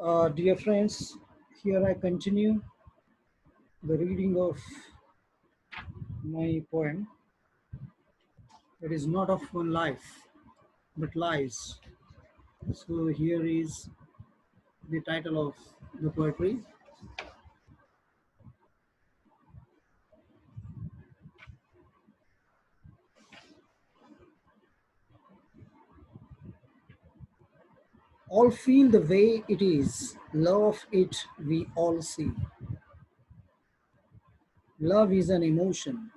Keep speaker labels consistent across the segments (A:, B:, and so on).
A: Dear friends, here I continue the reading of my poem. It is not of one life, but lives. So here is the title of the poetry. All feel the way it is, love it we all see. Love is an emotion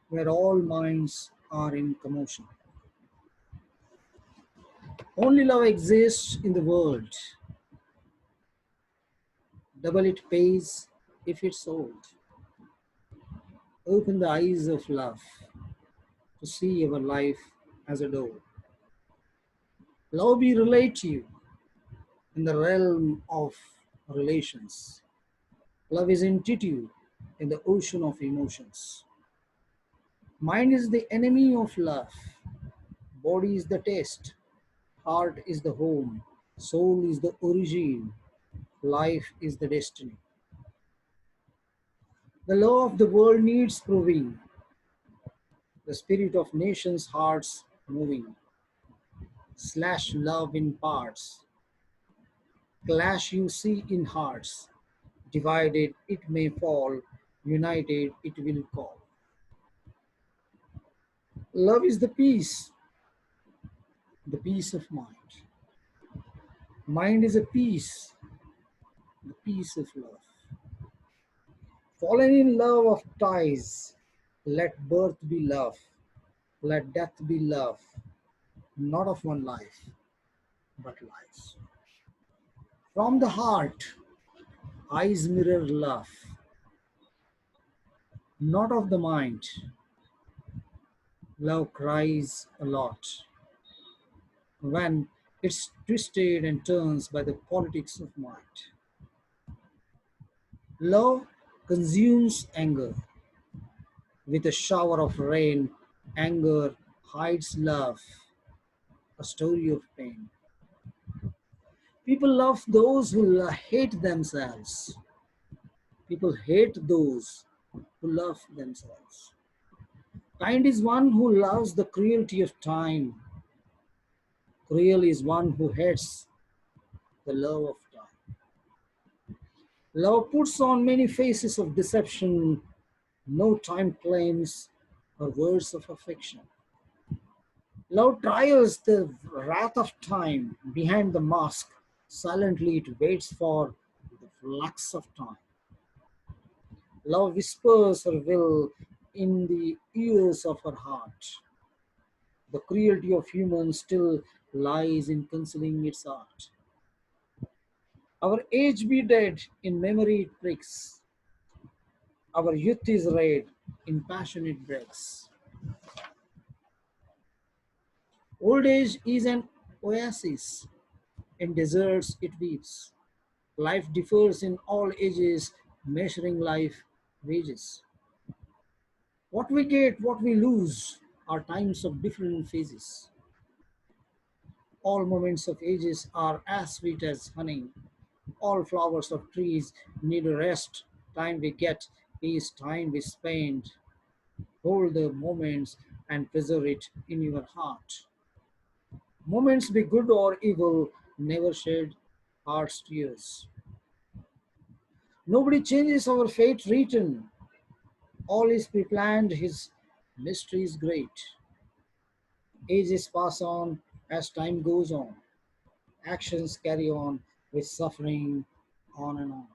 A: where all minds are in commotion. Only love exists in the world, double it pays if it's sold. Open the eyes of love to see our life as a door. Love be relative in the realm of relations. Love is intuitive in the ocean of emotions. Mind is the enemy of love. Body is the test. Heart is the home. Soul is the origin. Life is the destiny. The law of the world needs proving. The spirit of nations' hearts moving. Slash love in parts. Clash you see in hearts. Divided it may fall. United it will call. Love is the peace of mind. Mind is a peace, the peace of love. Fallen in love of ties, let birth be love, let death be love, not of one life, but lives. From the heart, eyes mirror love, not of the mind. Love cries a lot when it's twisted and turns by the politics of might. Love consumes anger. With a shower of rain, anger hides love, a story of pain. People love those who hate themselves. People hate those who love themselves. Kind is one who loves the cruelty of time. Cruel is one who hates the love of time. Love puts on many faces of deception, no time claims or words of affection. Love trials the wrath of time behind the mask. Silently it waits for the flux of time. Love whispers her will in the ears of her heart. The cruelty of humans still lies in concealing its art. Our age be dead, in memory it pricks. Our youth is red, in passion it breaks. Old age is an oasis, in deserts it weeps. Life differs in all ages, measuring life wages. What we get, what we lose, are times of different phases. All moments of ages are as sweet as honey. All flowers of trees need a rest. Time we get is time we spend. Hold the moments and preserve it in your heart. Moments be good or evil, never shed heart's tears. Nobody changes our fate written. All is pre-planned, his mystery is great. Ages pass on as time goes on. Actions carry on with suffering on and on.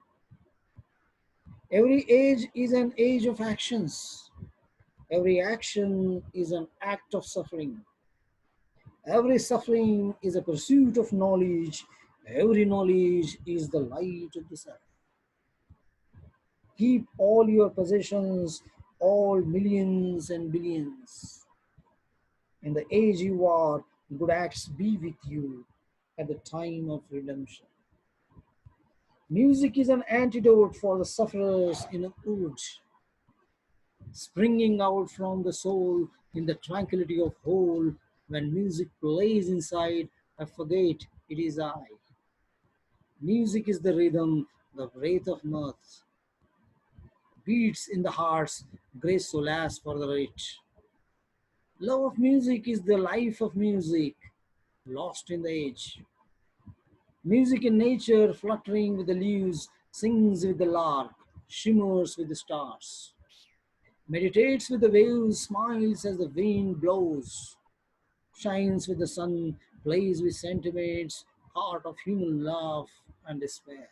A: Every age is an age of actions. Every action is an act of suffering. Every suffering is a pursuit of knowledge. Every knowledge is the light of the self. Keep all your possessions, all millions and billions. In the age you are, good acts be with you at the time of redemption. Music is an antidote for the sufferers in a wood, springing out from the soul in the tranquility of whole. When music plays inside, I forget it is I. Music is the rhythm, the breath of mirth, beats in the hearts, grace solace for the rich. Love of music is the life of music, lost in the age. Music in nature, fluttering with the leaves, sings with the lark, shimmers with the stars, meditates with the waves, smiles as the wind blows, shines with the sun, plays with sentiments, heart of human love and despair.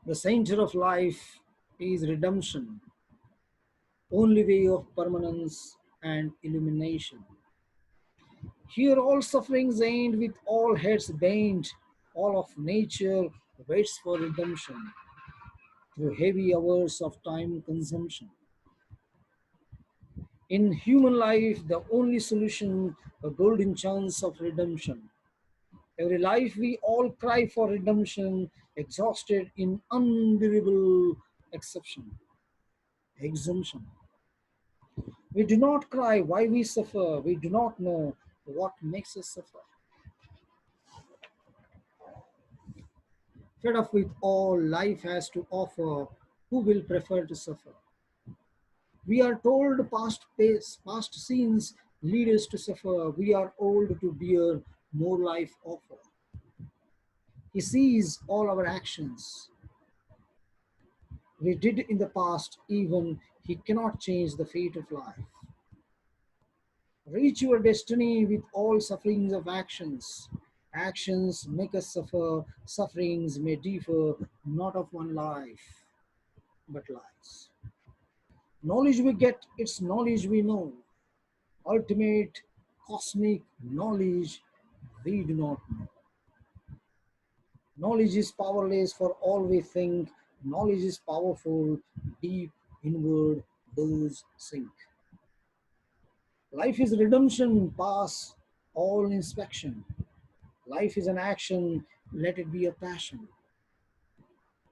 A: The center of life is redemption, only way of permanence and illumination. Here all sufferings end with all heads bent, all of nature waits for redemption through heavy hours of time consumption. In human life, the only solution, a golden chance of redemption. Every life we all cry for redemption, exhausted in unbearable exception, exemption. We do not cry why we suffer, we do not know what makes us suffer. Fed up with all life has to offer, who will prefer to suffer? We are told past scenes lead us to suffer. We are old to bear more life offer. He sees all our actions we did in the past, even he cannot change the fate of life. Reach your destiny with all sufferings of actions. Actions make us suffer, sufferings may differ, not of one life, but lives. Knowledge we get, it's knowledge we know. Ultimate cosmic knowledge we do not know. Knowledge is powerless for all we think. Knowledge is powerful, deep, inward, does sink. Life is redemption, pass all inspection. Life is an action, let it be a passion.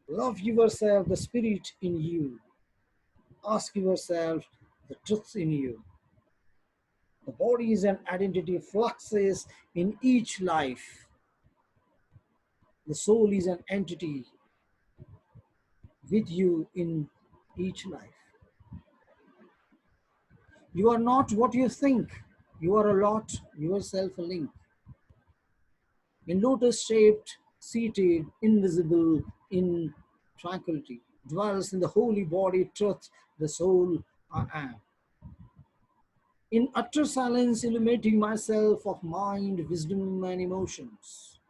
A: Love yourself, the spirit in you. Ask yourself the truth in you. The body is an identity fluxes in each life. The soul is an entity with you in each life. You are not what you think. You are a lot, yourself a link. In lotus shaped, seated, invisible, in tranquility, dwells in the holy body truth, the soul I am. In utter silence, illuminating myself of mind, wisdom, and emotions.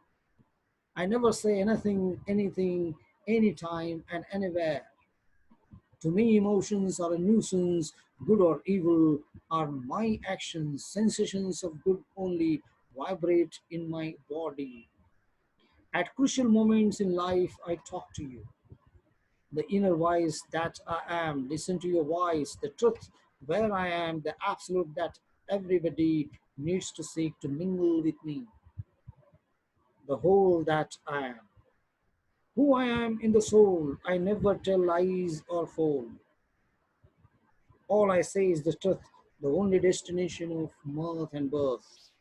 A: I never say anything, anything, anytime, and anywhere. To me, emotions are a nuisance, good or evil are my actions. Sensations of good only vibrate in my body. At crucial moments in life, I talk to you. The inner voice that I am, listen to your voice, the truth where I am, the absolute that everybody needs to seek to mingle with me, the whole that I am. Who I am in the soul, I never tell lies or fool. All I say is the truth, the only destination of mirth and birth.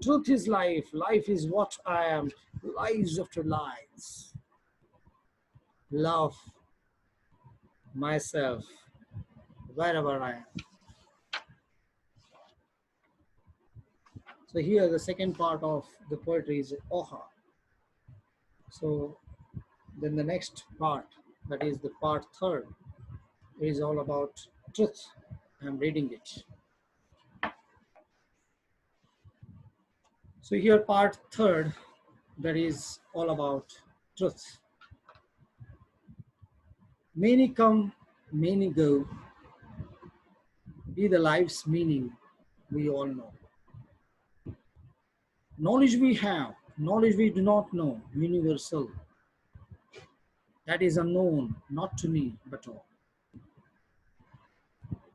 A: Truth is life, life is what I am, lives after lives. Love myself wherever I am. So here the second part of the poetry is Oha. So then the next part, that is the part third, is all about truth. I'm reading it. So here part third, that is all about truth. Many come, many go, be the life's meaning we all know. Knowledge we have, knowledge we do not know, universal. That is unknown, not to me, but all.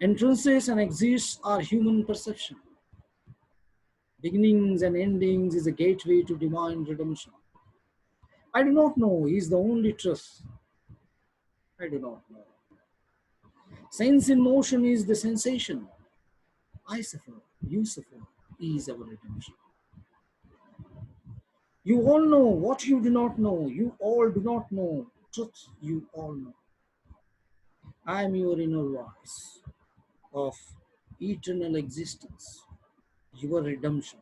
A: Entrances and exits are human perception. Beginnings and endings is a gateway to divine redemption. I do not know is the only truth. I do not know. Sense in motion is the sensation. I suffer, you suffer, is our redemption. You all know what you do not know. You all do not know. Truth you all know. I am your inner voice of eternal existence, your redemption.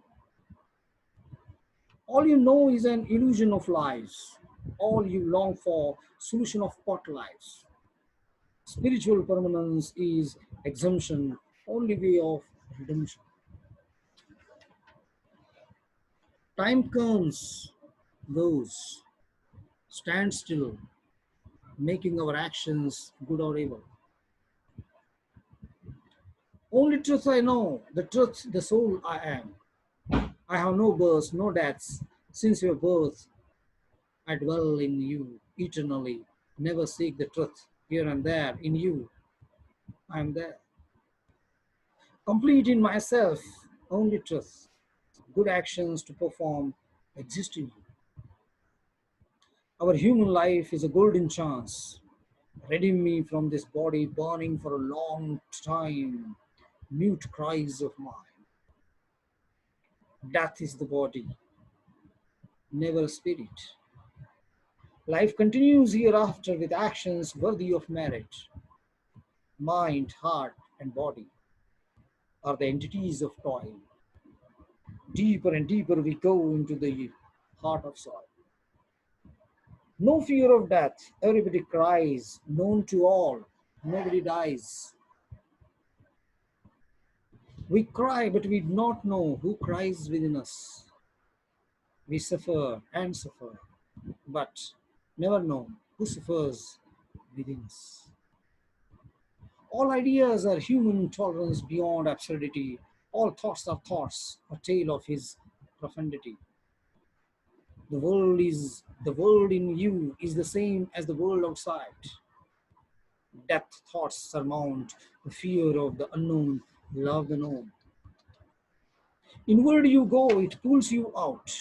A: All you know is an illusion of lives. All you long for, solution of pot lives. Spiritual permanence is exemption, only way of redemption. Time comes, goes, stand still, making our actions good or evil. Only truth I know, the truth, the soul I am. I have no births, no deaths. Since your birth, I dwell in you eternally. Never seek the truth. Here and there, in you, I am there. Complete in myself, only truth. Good actions to perform exist in you. Our human life is a golden chance. Redeem me from this body burning for a long time. Mute cries of mine. Death is the body, never a spirit. Life continues hereafter with actions worthy of merit. Mind, heart, and body are the entities of toil. Deeper and deeper we go into the heart of soil. No fear of death. Everybody cries, known to all. Nobody dies. We cry, but we do not know who cries within us. We suffer and suffer, but never know who suffers within us. All ideas are human tolerance beyond absurdity. All thoughts are thoughts, a tale of his profundity. The world in you is the same as the world outside. Death thoughts surmount the fear of the unknown, love the known. Inward you go, it pulls you out.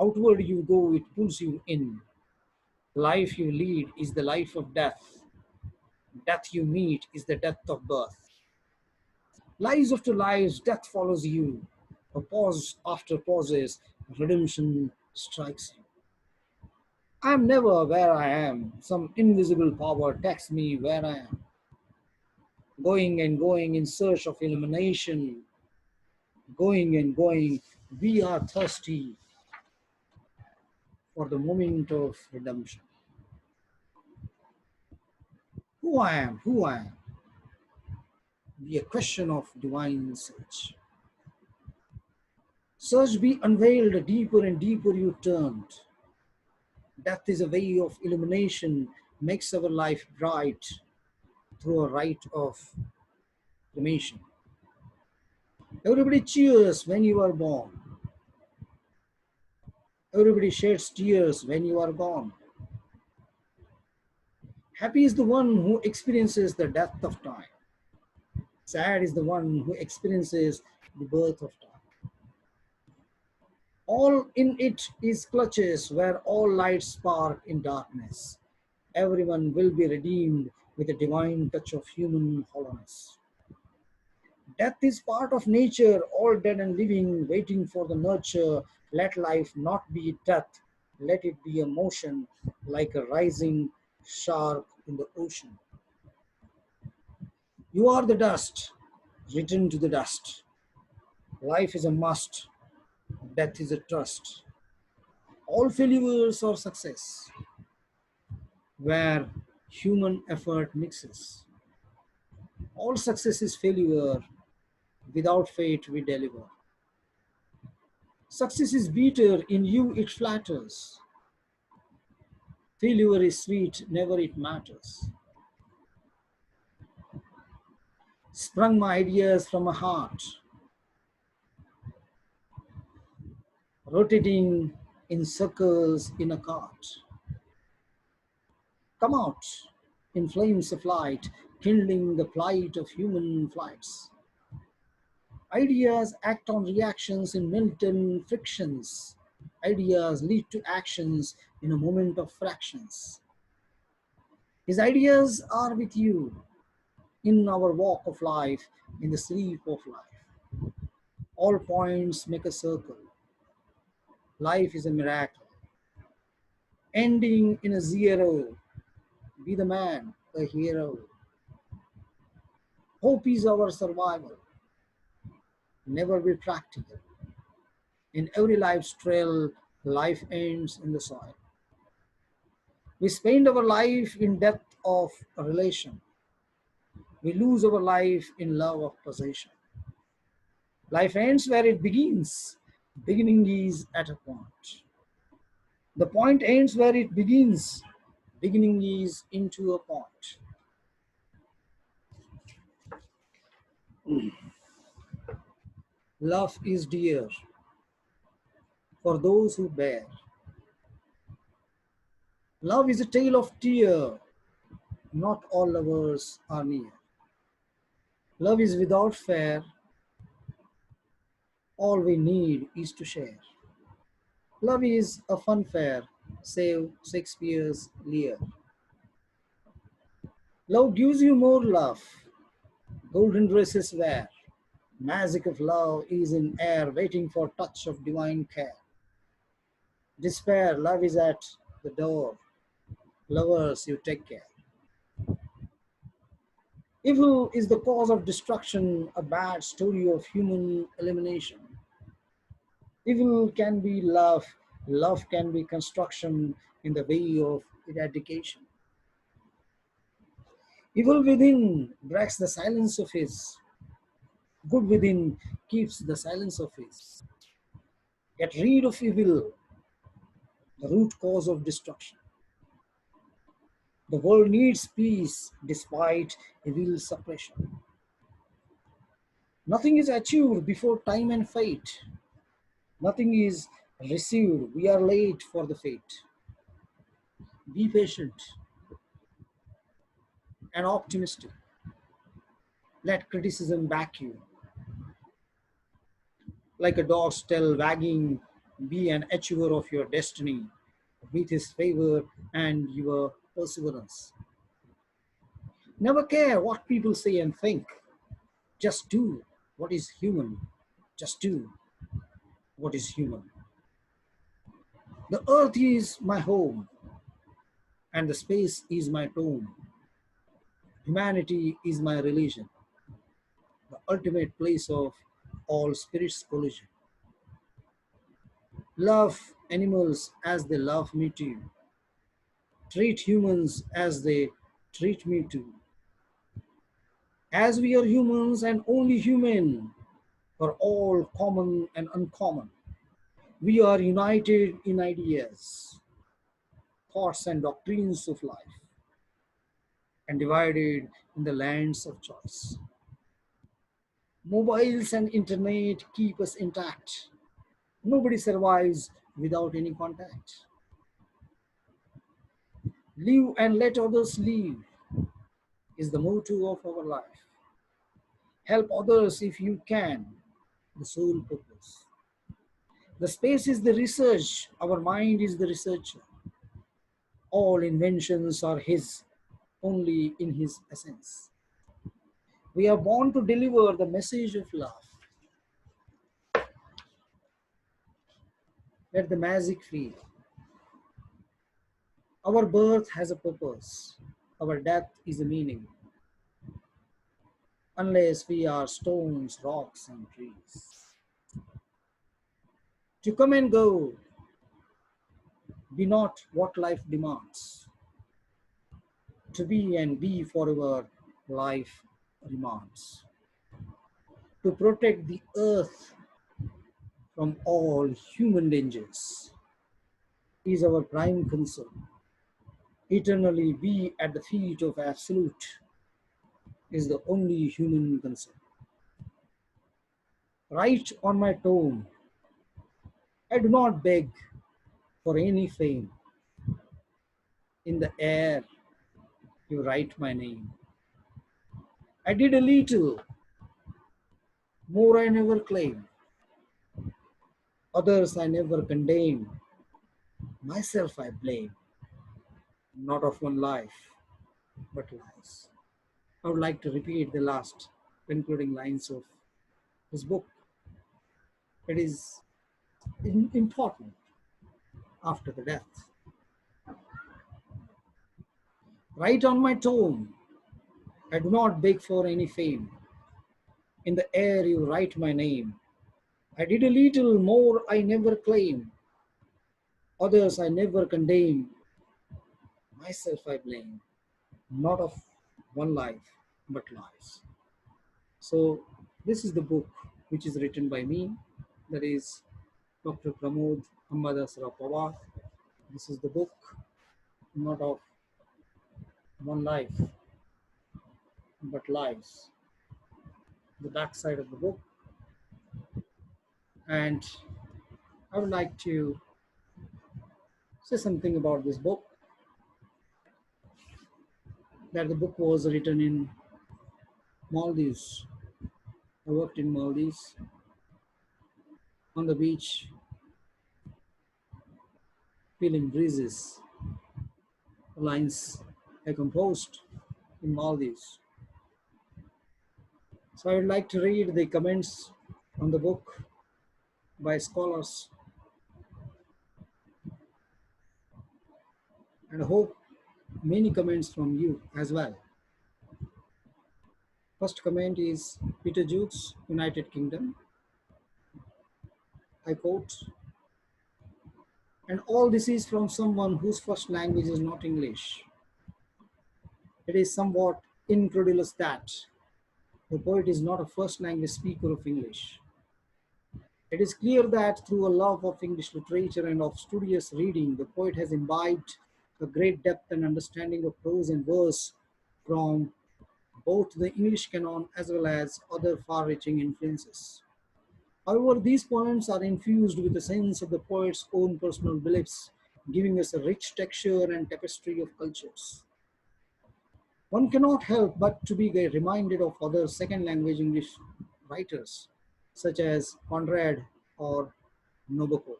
A: Outward you go, it pulls you in. Life you lead is the life of death. Death you meet is the death of birth. Lives after lives, death follows you. A pause after pauses, redemption strikes you. I am never where I am. Some invisible power takes me where I am. Going and going in search of illumination. Going and going, we are thirsty for the moment of redemption. Who I am, be a question of divine search. Search be unveiled, deeper and deeper you turned. Death is a way of illumination, makes our life bright through a rite of cremation. Everybody cheers when you are born. Everybody sheds tears when you are gone. Happy is the one who experiences the death of time. Sad is the one who experiences the birth of time. All in it is clutches where all lights spark in darkness. Everyone will be redeemed with a divine touch of human hollowness. Death is part of nature, all dead and living, waiting for the nurture. Let life not be death, let it be a motion like a rising shark in the ocean. You are the dust, return to the dust. Life is a must, death is a trust. All failures are success, where human effort mixes. All success is failure, without fate we deliver. Success is bitter, in you it flatters. Failure is sweet, never it matters. Sprung my ideas from a heart, rotating in circles in a cart. Come out in flames of light, kindling the plight of human flights. Ideas act on reactions in melting frictions. Ideas lead to actions in a moment of fractions. His ideas are with you in our walk of life, in the sleep of life. All points make a circle. Life is a miracle. Ending in a zero. Be the man, a hero. Hope is our survival. Never be practical. In every life's trail, life ends in the soil. We spend our life in depth of a relation. We lose our life in love of possession. Life ends where it begins. Beginning is at a point. The point ends where it begins. Beginning is into a point. Love is dear for those who bear. Love is a tale of tear. Not all lovers are near. Love is without fear. All we need is to share. Love is a fun fair, save Shakespeare's Lear. Love gives you more love. Golden dresses wear. Magic of love is in air, waiting for touch of divine care. Despair, love is at the door. Lovers, you take care. Evil is the cause of destruction, a bad story of human elimination. Evil can be love, love can be construction in the way of eradication. Evil within breaks the silence of his, good within keeps the silence of his. Get rid of evil, the root cause of destruction. The world needs peace despite evil suppression. Nothing is achieved before time and fate. Nothing is received. We are late for the fate. Be patient and optimistic. Let criticism back you. Like a dog's tail wagging, be an achiever of your destiny with his favor and your perseverance. Never care what people say and think. Just do what is human. Just do what is human. The earth is my home and the space is my tomb. Humanity is my religion, the ultimate place of all spirits' collision. Love animals as they love me too. Treat humans as they treat me too. As we are humans and only human, for all common and uncommon, we are united in ideas, thoughts, and doctrines of life, and divided in the lands of choice. Mobiles and internet keep us intact. Nobody survives without any contact. Live and let others live is the motto of our life. Help others if you can, the sole purpose. The space is the research, our mind is the researcher. All inventions are His, only in His essence. We are born to deliver the message of love. Let the magic feel. Our birth has a purpose. Our death is a meaning. Unless we are stones, rocks, and trees. To come and go, be not what life demands. To be and be forever, life demands. To protect the earth from all human dangers is our prime concern. Eternally be at the feet of Absolute is the only human concern. Write on my tomb, I do not beg for any fame. In the air, you write my name. I did a little, more I never claim. Others I never condemn. Myself I blame, not of one life, but lies. I would like to repeat the last concluding lines of this book. It is important. after the death. Write on my tomb, I do not beg for any fame. In the air you write my name. I did a little more I never claim. Others I never condemn. Myself I blame. Not of one life, but lives. So this is the book which is written by me. That is Dr. Pramod Ambadasrao Pawar. This is the book, not of one life, but lives. The back side of the book. And I would like to say something about this book. That the book was written in Maldives. I worked in Maldives on the beach, feeling breezes. Lines I composed in Maldives. So I would like to read the comments on the book by scholars, and I hope many comments from you as well. First comment is Peter Jukes, United Kingdom. I quote, and all this is from someone whose first language is not English. It is somewhat incredulous that the poet is not a first language speaker of English. It is clear that through a love of English literature and of studious reading, the poet has imbibed a great depth and understanding of prose and verse from both the English canon as well as other far-reaching influences. However, these poems are infused with a sense of the poet's own personal beliefs, giving us a rich texture and tapestry of cultures. One cannot help but to be reminded of other second language English writers, such as Conrad or Nabokov.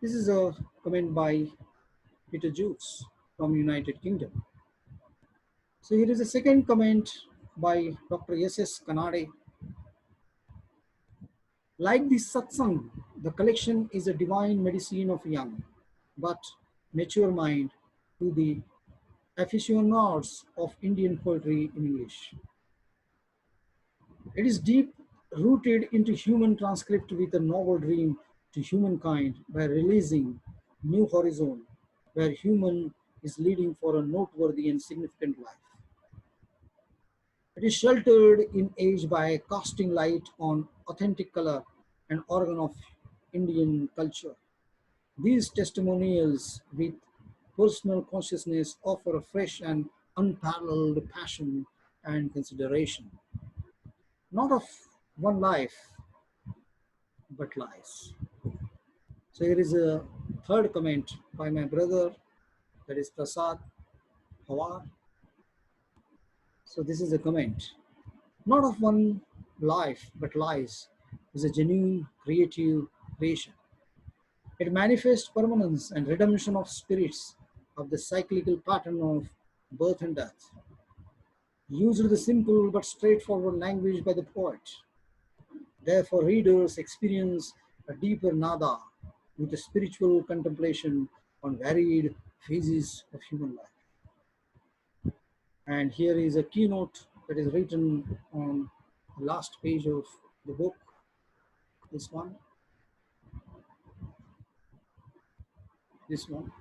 A: This is a comment by Peter Jukes from United Kingdom. So here is a second comment by Dr. S.S. Kanade. Like this satsang, the collection is a divine medicine of young but mature mind to the aficionados of Indian poetry in English. It is deep rooted into human transcript with a novel dream to humankind by releasing new horizon where human is leading for a noteworthy and significant life. It is sheltered in age by casting light on authentic color and organ of Indian culture. These testimonials with personal consciousness offer a fresh and unparalleled passion and consideration, not of one life, but lives. So here is a third comment by my brother, that is Prasad Pawar. So this is a comment. Not of one life, but lives is a genuine creative creation. It manifests permanence and redemption of spirits of the cyclical pattern of birth and death. Used the simple but straightforward language by the poet. Therefore, readers experience a deeper nada with a spiritual contemplation on varied phases of human life. And here is a keynote that is written on the last page of the book. This one, this one.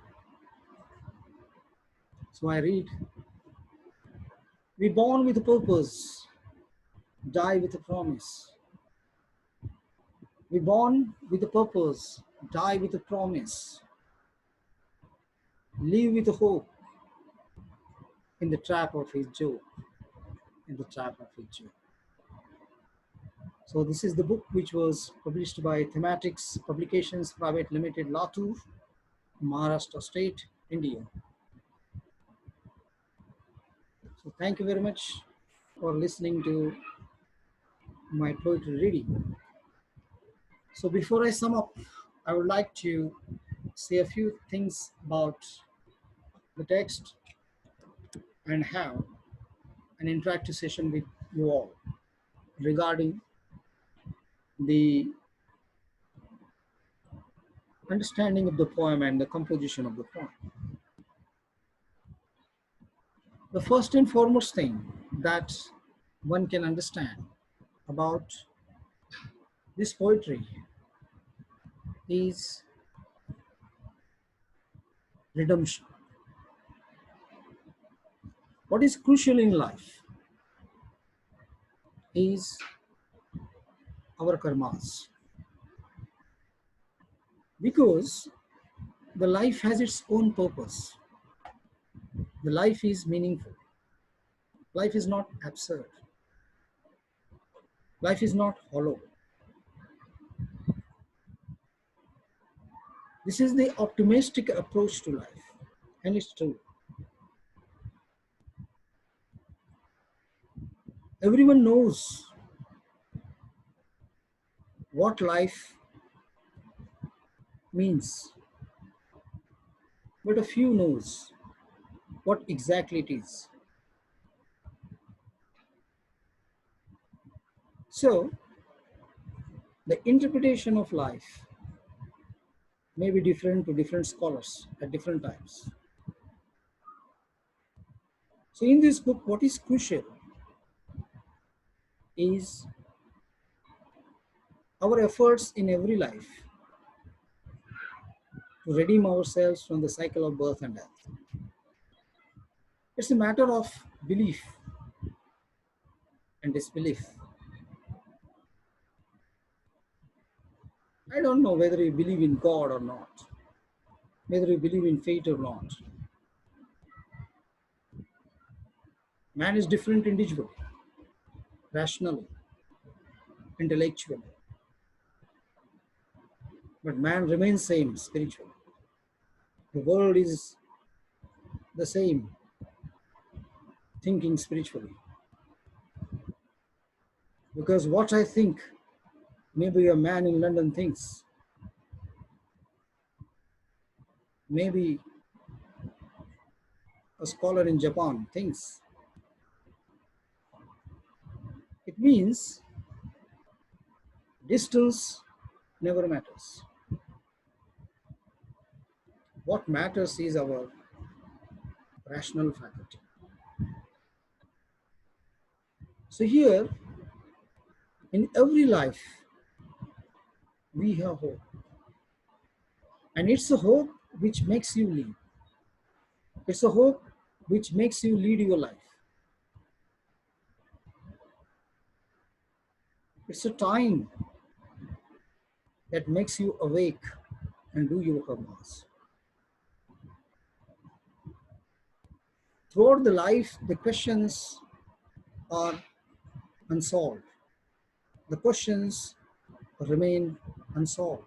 A: So I read, we born with a purpose, die with a promise. We born with a purpose, die with a promise. Live with a hope in the trap of his joke, in the trap of his joke. So this is the book which was published by Thematics Publications Private Limited, Latur, Maharashtra State, India. So thank you very much for listening to my poetry reading. So before I sum up, I would like to say a few things about the text and have an interactive session with you all regarding the understanding of the poem and the composition of the poem. The first and foremost thing that one can understand about this poetry is redemption. What is crucial in life is our karmas, because the life has its own purpose. The life is meaningful. Life is not absurd. Life is not hollow. This is the optimistic approach to life, and it's true. Everyone knows what life means, but a few knows what exactly it is. So, the interpretation of life may be different to different scholars at different times. So, in this book, what is crucial is our efforts in every life to redeem ourselves from the cycle of birth and death. It's a matter of belief and disbelief. I don't know whether you believe in God or not, whether you believe in fate or not. Man is different individually, rationally, intellectually, but man remains same spiritually. The world is the same, thinking spiritually. Because what I think, maybe a man in London thinks, maybe a scholar in Japan thinks. It means distance never matters. What matters is our rational faculty. So here, in every life, we have hope. And it's a hope which makes you live. It's a hope which makes you lead your life. It's a time that makes you awake and do your karmas. Throughout the life, the questions are unsolved. The questions remain unsolved.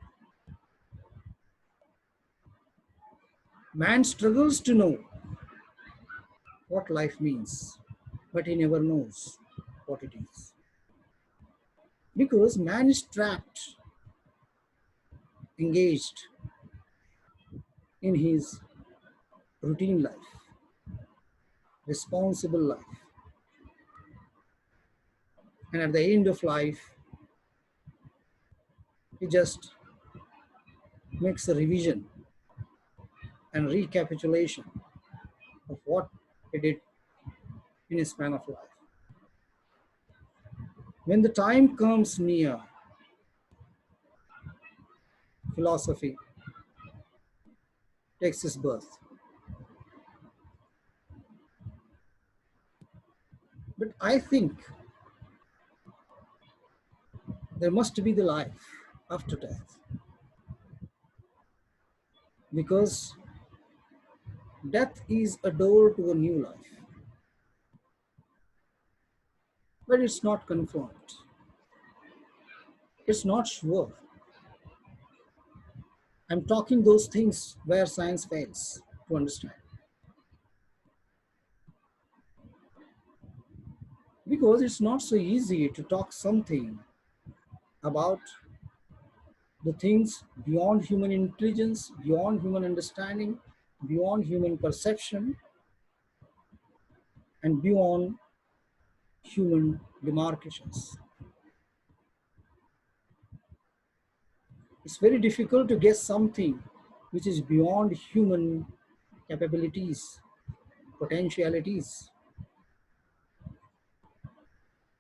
A: Man struggles to know what life means, but he never knows what it is. Because man is trapped, engaged in his routine life, responsible life. And at the end of life, he just makes a revision and recapitulation of what he did in his span of life. When the time comes near, philosophy takes its birth. But I think there must be the life after death, because death is a door to a new life, but it's not confirmed. It's not sure. I'm talking those things where science fails to understand. Because it's not so easy to talk something about the things beyond human intelligence, beyond human understanding, beyond human perception, and beyond human demarcations. It's very difficult to guess something which is beyond human capabilities, potentialities,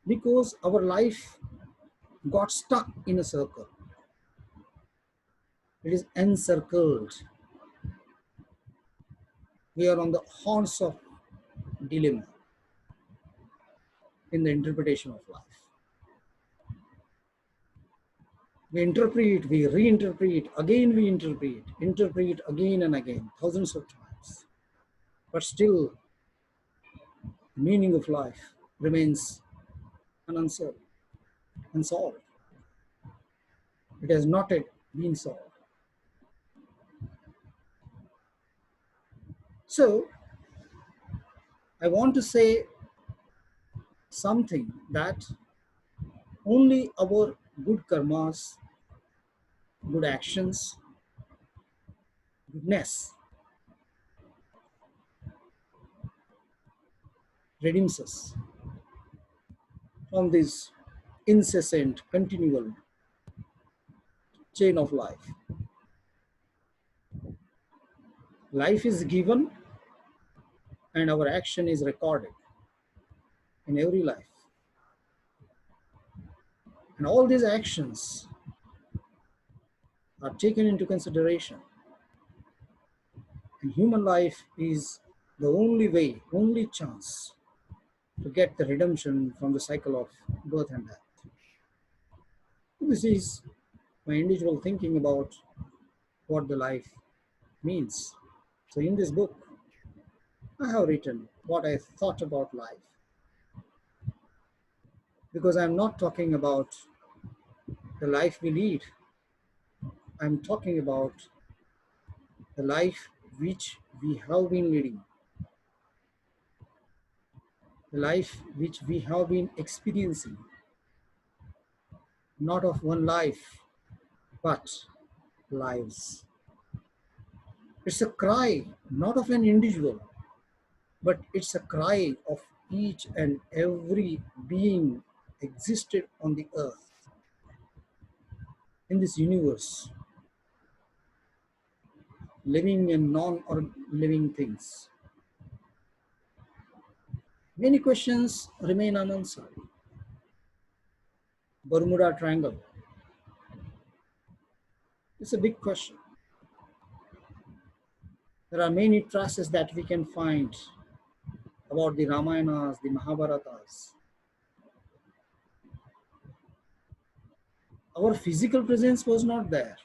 A: because our life got stuck in a circle. It is encircled. We are on the horns of dilemma in the interpretation of life. We interpret, we reinterpret, again we interpret again and again, thousands of times. But still, the meaning of life remains unanswered, unsolved. It has not yet been solved. So, I want to say something that only our good karmas, good actions, goodness redeems us from this incessant, continual chain of life. Life is given and our action is recorded in every life. And all these actions are taken into consideration. And human life is the only way, only chance to get the redemption from the cycle of birth and death. This is my individual thinking about what the life means. So in this book, I have written what I thought about life, because I'm not talking about the life we lead. I'm talking about the life which we have been leading, the life which we have been experiencing, not of one life, but lives. It's a cry, not of an individual, but it's a cry of each and every being existed on the earth, in this universe, living and non-living things. Many questions remain unanswered. Bermuda Triangle. It's a big question. There are many traces that we can find about the Ramayanas, the Mahabharatas. Our physical presence was not there.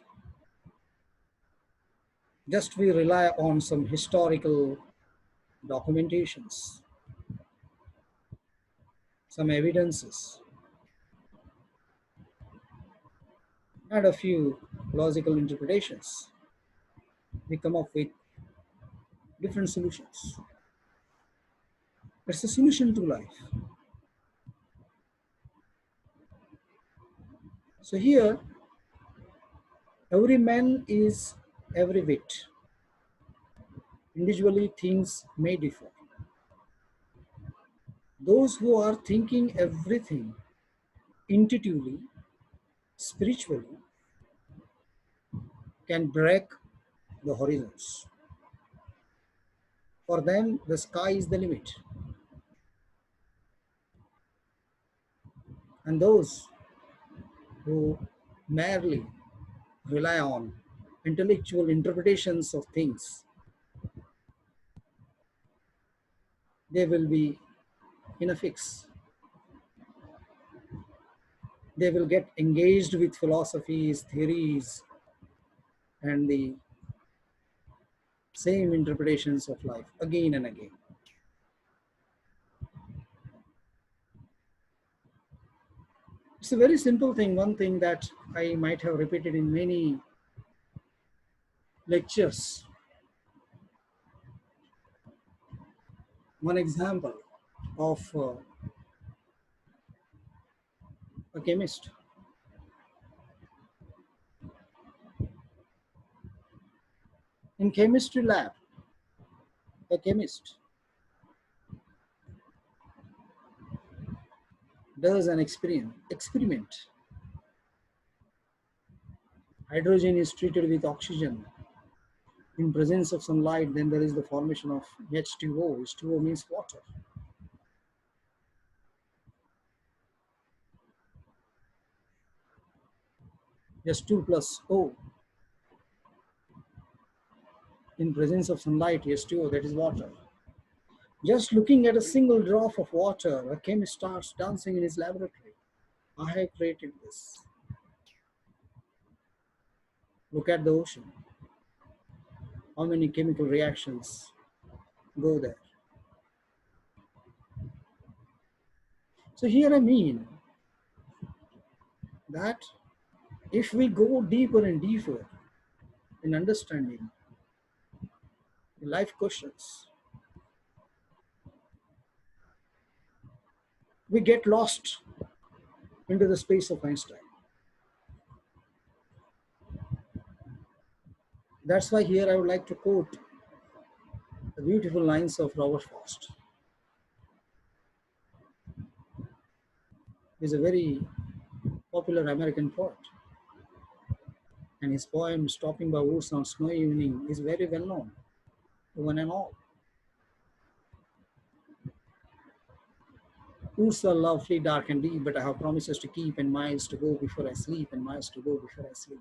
A: Just we rely on some historical documentations, some evidences, and a few logical interpretations. We come up with different solutions. It's a solution to life. So here, every man is every bit. Individually, things may differ. Those who are thinking everything intuitively, spiritually, can break the horizons. For them, the sky is the limit. And those who merely rely on intellectual interpretations of things, they will be in a fix. They will get engaged with philosophies, theories, and the same interpretations of life again and again. It's a very simple thing, one thing that I might have repeated in many lectures. One example of a chemist. In chemistry lab, a chemist does an experiment Hydrogen is treated with oxygen. In presence of sunlight, then there is the formation of H2O. H2O means water. H2 plus O. In presence of sunlight, H2O, that is water. Just looking at a single drop of water, a chemist starts dancing in his laboratory. I have created this. Look at the ocean. How many chemical reactions go there? So here I mean that if we go deeper and deeper in understanding the life questions, we get lost into the space of Einstein. That's why here I would like to quote the beautiful lines of Robert Frost. He's a very popular American poet, and his poem Stopping by Woods on Snowy Evening is very well known to one and all. Woods are lovely, dark and deep, but I have promises to keep and miles to go before I sleep, and miles to go before I sleep.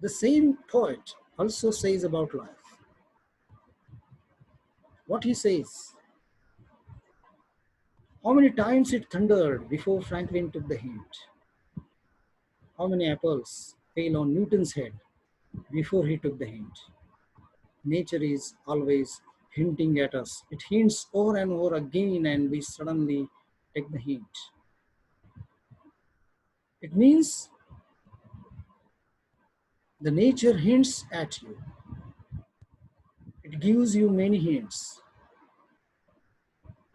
A: The same poet also says about life. What he says, how many times it thundered before Franklin took the hint? How many apples fell on Newton's head before he took the hint? Nature is always hinting at us. It hints over and over again, and we suddenly take the hint. It means the nature hints at you. It gives you many hints.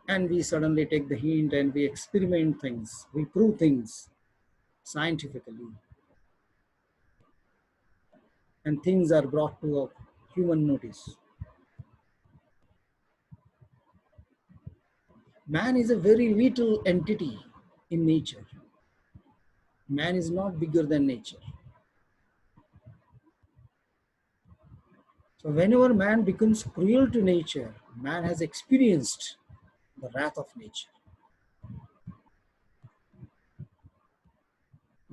A: And we suddenly take the hint and we experiment things. We prove things scientifically. And things are brought to a human notice. Man is a very little entity in nature. Man is not bigger than nature. So whenever man becomes cruel to nature, man has experienced the wrath of nature.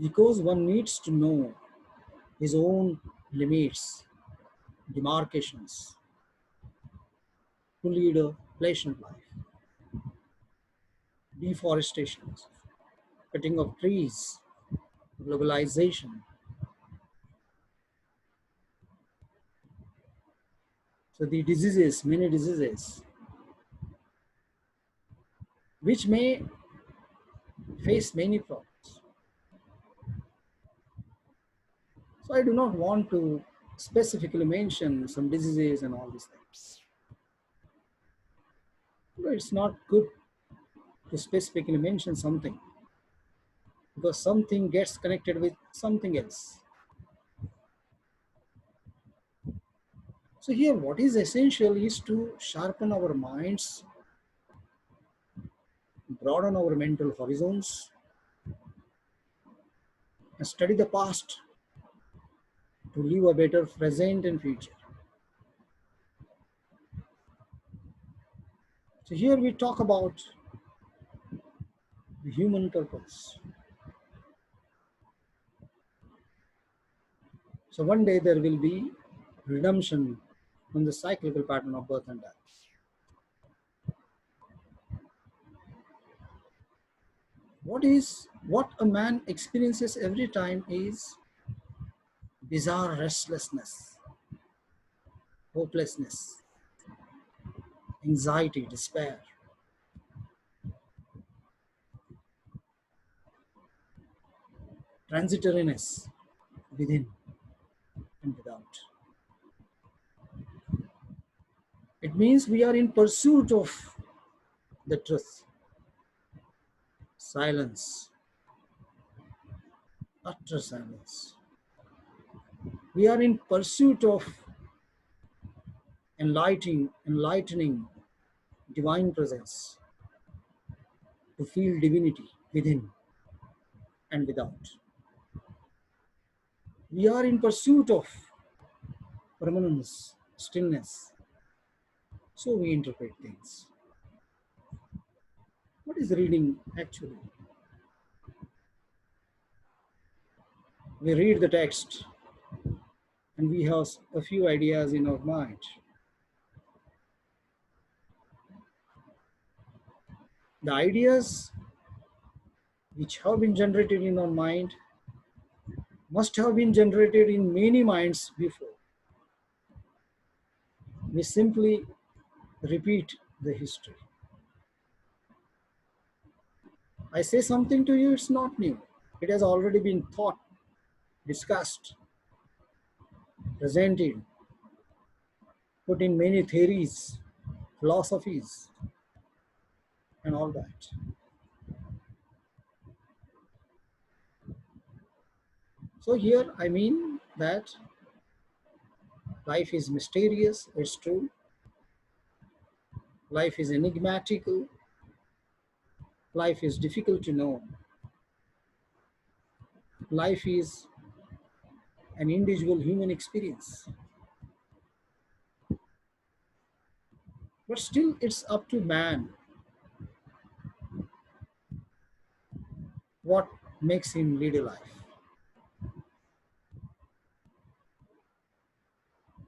A: Because one needs to know his own limits, demarcations, to lead a pleasant life. Deforestation, cutting of trees, globalization. So the diseases, many diseases, which may face many problems. So I do not want to specifically mention some diseases and all these things. But it's not good to specifically mention something because something gets connected with something else. So here what is essential is to sharpen our minds, broaden our mental horizons, and study the past to live a better present and future. So here we talk about the human purpose. So one day there will be redemption from the cyclical pattern of birth and death. What a man experiences every time is bizarre restlessness, hopelessness, anxiety, despair, transitoriness within and without. It means we are in pursuit of the truth, silence, utter silence. We are in pursuit of enlightening divine presence. to feel divinity within and without. We are in pursuit of permanence, stillness, so we interpret things. What is reading actually? We read the text and we have a few ideas in our mind. The ideas which have been generated in our mind must have been generated in many minds before. We simply repeat the history. I say something to you, it's not new. It has already been thought, discussed, presented, put in many theories, philosophies, and all that. So here I mean that life is mysterious, it's true. Life is enigmatical. Life is difficult to know. Life is an individual human experience. But still, it's up to man what makes him lead a life.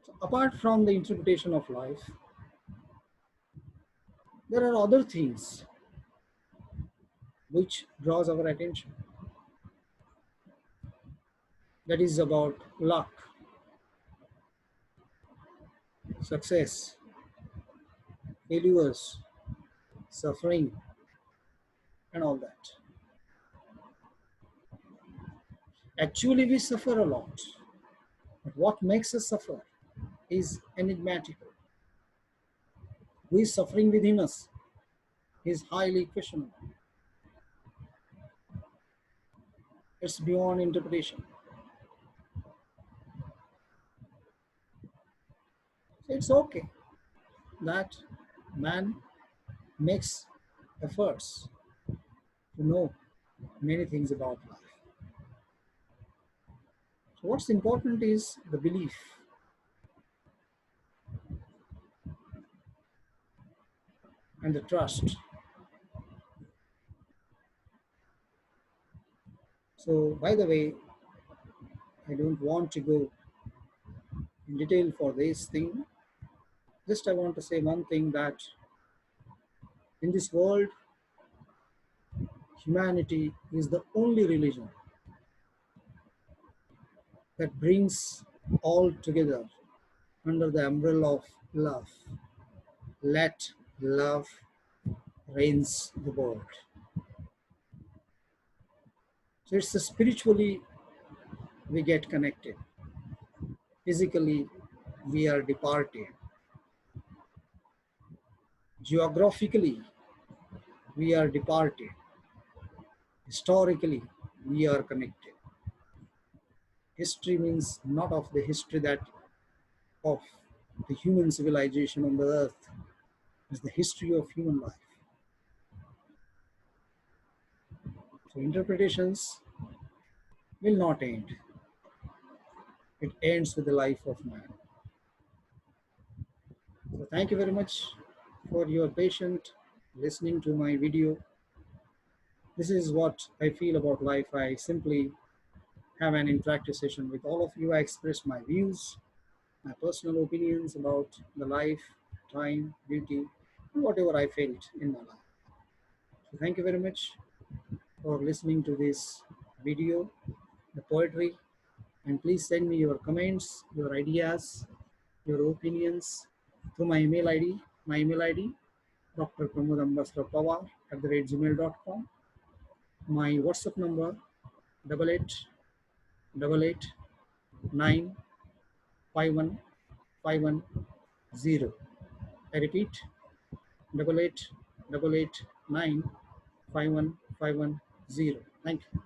A: So apart from the interpretation of life, there are other things which draws our attention. That is about luck, success, failures, suffering, and all that. Actually, we suffer a lot. But what makes us suffer is enigmatical. Who is suffering within us is highly questionable. It's beyond interpretation. So it's okay that man makes efforts to know many things about life. So what's important is the belief and the trust. So by the way, I don't want to go in detail for this thing. Just I want to say one thing that in this world, humanity is the only religion that brings all together under the umbrella of love. Let love reigns the world. So it's a spiritually we get connected. Physically we are departed. Geographically we are departed. Historically we are connected. History means not of the history that of the human civilization on the earth. It's the history of human life. So interpretations will not end. It ends with the life of man. So thank you very much for your patient listening to my video. This is what I feel about life. I simply have an interactive session with all of you. I express my views, my personal opinions about the life, time, beauty, and whatever I felt in my life. So thank you very much for listening to this video, the poetry, and please send me your comments, your ideas, your opinions through my email ID. My email ID, Dr. PRAMOD AMBADASRAO PAWAR @gmail.com. My WhatsApp number, 8888951510. I repeat, 8888951510. Thank you.